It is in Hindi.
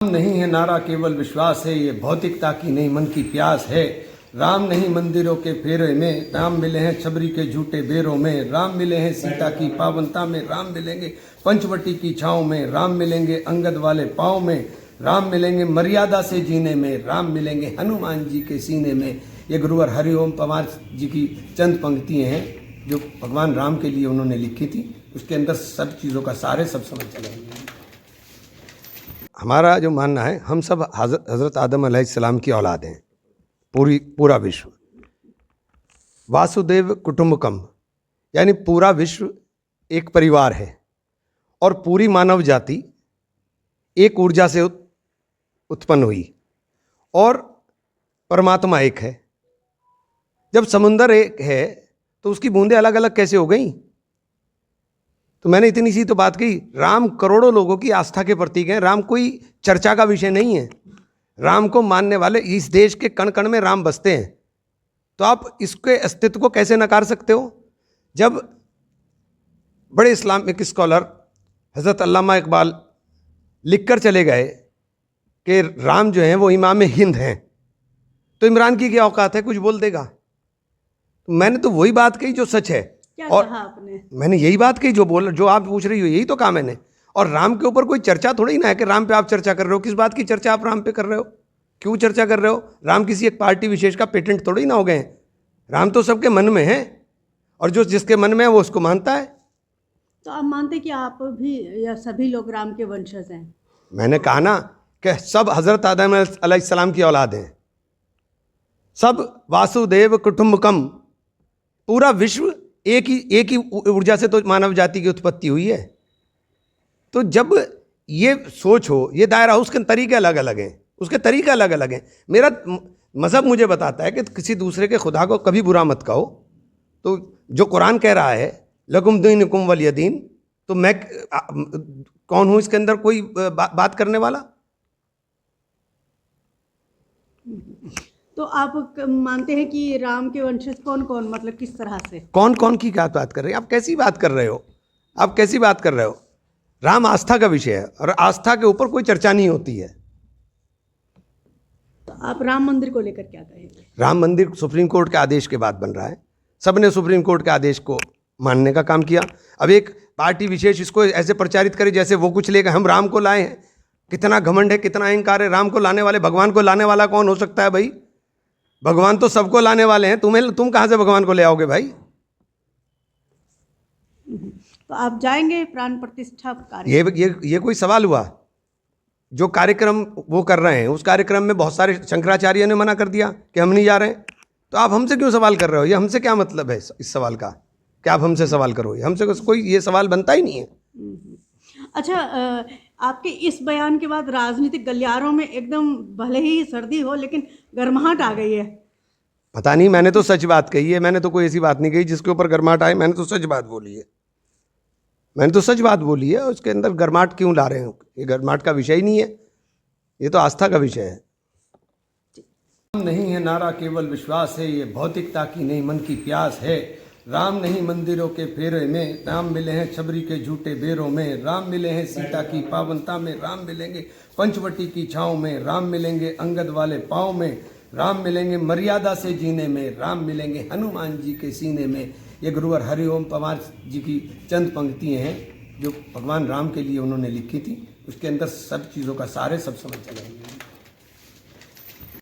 राम नहीं है नारा केवल विश्वास है, ये भौतिकता की नहीं मन की प्यास है। राम नहीं मंदिरों के फेरे में, राम मिले हैं छबरी के झूठे बेरों में। राम मिले हैं सीता की पावनता में, राम मिलेंगे पंचवटी की छाँव में। राम मिलेंगे अंगद वाले पाँव में, राम मिलेंगे मर्यादा से जीने में। राम मिलेंगे हनुमान जी के सीने में। ये गुरुवर हरिओम पवार जी की चंद पंक्तियाँ हैं जो भगवान राम के लिए उन्होंने लिखी थी। उसके अंदर सब चीज़ों का सारे सब समझ चलेंगे। हमारा जो मानना है, हम सब हज़रत आदम अलैहिस्सलाम की औलाद हैं, पूरा विश्व। वासुदेव कुटुंबकम, यानी पूरा विश्व एक परिवार है और पूरी मानव जाति एक ऊर्जा से उत्पन्न हुई और परमात्मा एक है। जब समुंदर एक है तो उसकी बूंदें अलग अलग कैसे हो गई? तो मैंने इतनी सी तो बात कही, राम करोड़ों लोगों की आस्था के प्रतीक हैं। राम कोई चर्चा का विषय नहीं है। राम को मानने वाले इस देश के कण कण में राम बसते हैं। तो आप इसके अस्तित्व को कैसे नकार सकते हो? जब बड़े इस्लामिक स्कॉलर हज़रत अल्लामा इकबाल लिखकर चले गए कि राम जो हैं वो इमाम हिंद हैं, तो इमरान की क्या औकात है कुछ बोल देगा? तो मैंने तो वही बात कही जो सच है। और कहा आपने? मैंने यही बात कही जो आप पूछ रही हो, यही तो कहा मैंने। और राम के ऊपर कोई चर्चा थोड़ी ना है कि राम पे आप चर्चा कर रहे हो। किस बात की चर्चा आप राम पे कर रहे हो? क्यों चर्चा कर रहे हो? राम किसी एक पार्टी विशेष का पेटेंट थोड़ी ना हो गए हैं। राम तो सबके मन में है और जो जिसके मन में है वो उसको मानता है। तो आप मानते कि आप भी या सभी लोग राम के वंशज हैं? मैंने कहा ना कि सब हज़रत आदम अलैहिस्सलाम की औलाद हैं, सब वासुदेव कुटुंबकम। पूरा विश्व एक ही ऊर्जा से तो मानव जाति की उत्पत्ति हुई है। तो जब ये सोच हो, ये दायरा हो, उसके तरीके अलग अलग हैं, उसके तरीके अलग अलग हैं। मेरा मज़हब मुझे बताता है कि किसी दूसरे के खुदा को कभी बुरा मत कहो। तो जो कुरान कह रहा है लकुम दीनुकुम वलिय दीन, तो मैं कौन हूँ इसके अंदर कोई बात करने वाला? तो आप मानते हैं कि राम के वंशज कौन कौन, मतलब किस तरह से? कौन कौन की क्या बात कर रहे हैं आप? कैसी बात कर रहे हो आप? कैसी बात कर रहे हो? राम आस्था का विषय है और आस्था के ऊपर कोई चर्चा नहीं होती है। तो आप राम मंदिर को लेकर क्या कहेंगे? राम मंदिर सुप्रीम कोर्ट के आदेश के बाद बन रहा है। सबने सुप्रीम कोर्ट के आदेश को मानने का काम किया। अब एक पार्टी विशेष इसको ऐसे प्रचारित करे जैसे वो कुछ लेकर हम राम को लाए हैं। कितना घमंड है, कितना अहंकार है! राम को लाने वाले, भगवान को लाने वाला कौन हो सकता है भाई? भगवान तो सबको लाने वाले हैं। तुम कहाँ से भगवान को ले आओगे भाई? तो आप जाएंगे प्राण प्रतिष्ठा कार्य? ये कोई सवाल हुआ? जो कार्यक्रम वो कर रहे हैं उस कार्यक्रम में बहुत सारे शंकराचार्य ने मना कर दिया कि हम नहीं जा रहे हैं। तो आप हमसे क्यों सवाल कर रहे हो? ये हमसे क्या मतलब है इस सवाल का कि आप हमसे सवाल करो? हमसे कोई ये सवाल बनता ही नहीं है। अच्छा, आपके इस बयान के बाद राजनीतिक गलियारों में एकदम भले ही सर्दी हो लेकिन गर्माहट आ गई है। पता नहीं, मैंने तो सच बात कही है। मैंने तो कोई ऐसी बात नहीं कही जिसके ऊपर गर्माहट आए। मैंने तो सच बात बोली है। मैंने तो सच बात बोली है। उसके अंदर गर्माहट क्यों ला रहे हो? ये गर्माहट का विषय ही नहीं है, ये तो आस्था का विषय है। राम नहीं है नारा केवल विश्वास है, ये भौतिकता की नहीं मन की प्यास है। राम नहीं मंदिरों के फेरे में, राम मिले हैं छबरी के झूठे बेरों में। राम मिले हैं सीता की पावनता में, राम मिलेंगे पंचवटी की छाँव में। राम मिलेंगे अंगद वाले पाँव में, राम मिलेंगे मर्यादा से जीने में। राम मिलेंगे हनुमान जी के सीने में। ये गुरुवर हरिओम पवार जी की चंद पंक्तियाँ हैं जो भगवान राम के लिए उन्होंने लिखी थी। उसके अंदर सब चीज़ों का सारे सब समझ चलेंगे।